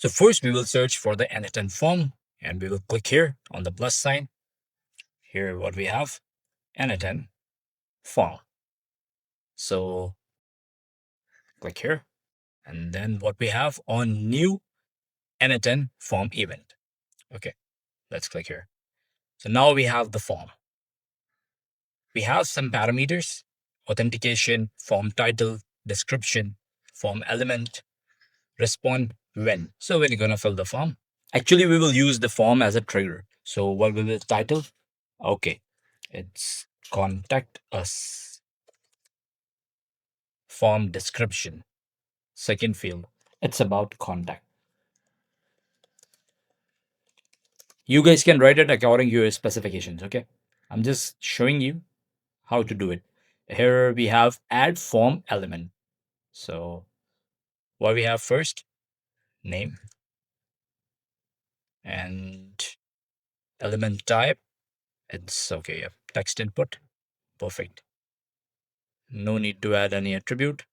So first we will search for the N10 form and we will click here on the plus sign. Here what we have, N10 form. So click here and then what we have on new N10 form event. Okay, let's click here. So now we have the form. We have some parameters, authentication, form title, description, form element, respond when. So when you're going to fill the form, actually we will use the form as a trigger. So what will be the title? Okay, it's contact us. Form description. Second field, it's about contact. You guys can write it according to your specifications. Okay, I'm just showing you how to do it. Here we have add form element. So what we have first, name and element type. It's okay. Yeah. Text input. Perfect. No need to add any attribute.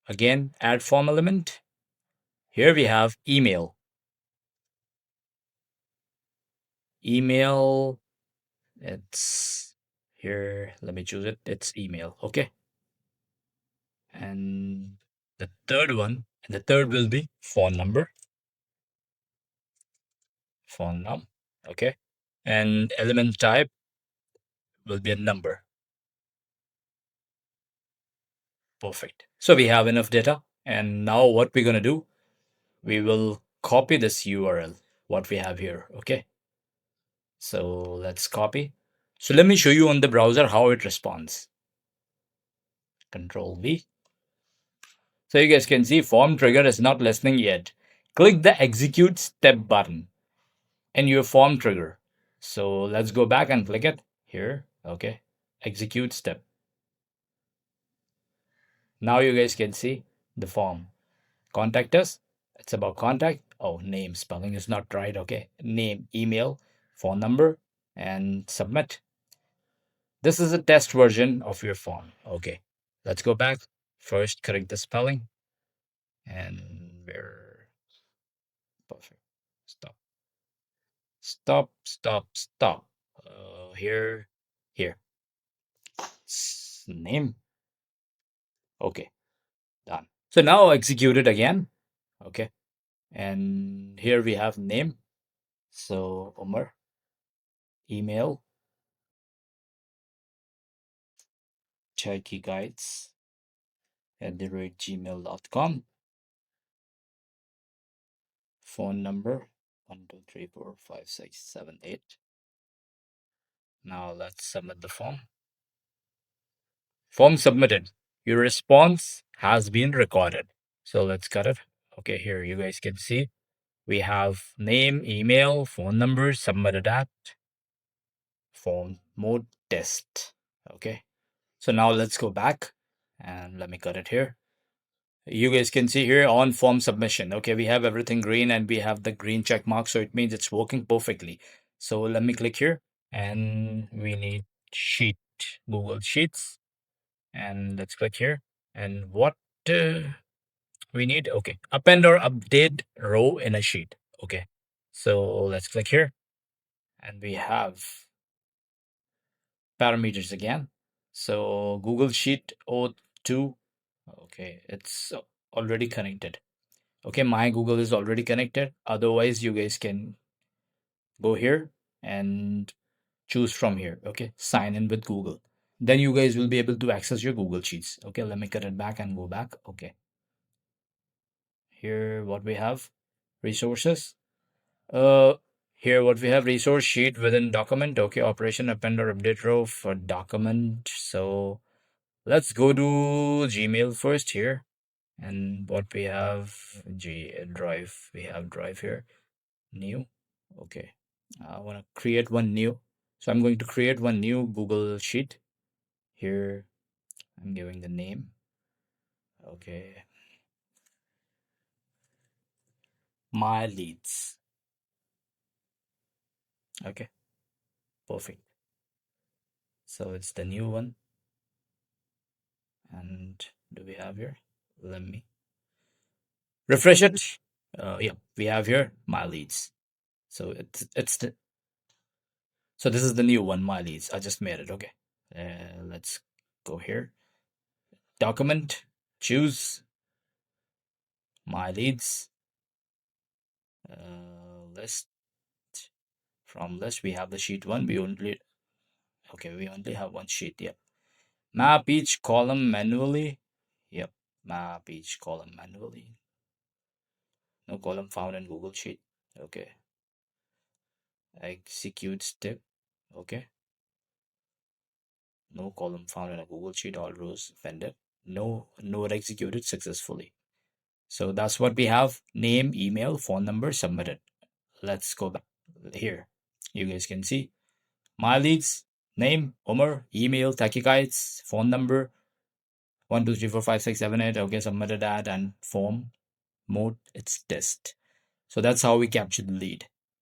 Again, add form element. Here we have email. Email. It's here. Let me choose it. It's email. Okay. And the third will be phone number. Phone num. Okay. And element type will be a number. Perfect. So we have enough data. And now what we're going to do, we will copy this URL, what we have here. Okay. So let's copy. So let me show you on the browser how it responds. Control V. So you guys can see form trigger is not listening yet. Click the execute step button and your form trigger. So let's go back and click it here. Okay. Execute step. Now you guys can see the form. Contact us. It's about contact. Oh, name spelling is not right. Okay. Name, email, phone number, and submit. This is a test version of your form. Okay. Let's go back. First, correct the spelling. And we're perfect. Stop. Stop, stop, stop. Here, here. Name. Okay. Done. So now execute it again. Okay. And here we have name. So Omar. Email. ChaiKeyGuides@gmail.com. Phone number 1234567 8. Now let's submit the form. Form submitted. Your response has been recorded. So let's cut it. Okay, here you guys can see we have name, email, phone number, submitted at form mode test. Okay, so now let's go back and let me cut it here. You guys can see here on form submission. Okay, we have everything green and we have the green check mark, so it means it's working perfectly. So let me click here and we need sheet, Google Sheets, and let's click here. And what we need, okay, append or update row in a sheet. Okay, so let's click here and we have parameters again. So Google Sheet O2, okay, it's already connected. Okay, my Google is already connected. Otherwise, you guys can go here and choose from here. Okay, sign in with Google. Then you guys will be able to access your Google Sheets. Okay, let me cut it back and go back. Okay, here what we have, resources. Uh, Here what we have, resource sheet within document. Okay, operation append or update row for document. So let's go to Gmail first here. And what we have, G drive. We have drive here. New. Okay. I want to create one new. So I'm going to create one new Google Sheet. Here I'm giving the name. Okay. My leads. Okay. Perfect. So it's the new one. And do we have here? Let me refresh it. Yeah, we have here my leads. So so this is the new one, my leads. I just made it. Okay. Let's go here. Document, choose my leads. List. From list, we have the sheet one. We only have one sheet. Yep. Map each column manually. Yep. Map each column manually. No column found in Google Sheet. Okay. Execute step. Okay. No column found in a Google Sheet. All rows appended. No node executed successfully. So that's what we have. Name, email, phone number submitted. Let's go back here. You guys can see my leads, name, Omar, email, tachykites, phone number, 1 2 3 4 5 6 7 8. Okay, submitted that, and form mode, it's test. So that's how we capture the lead.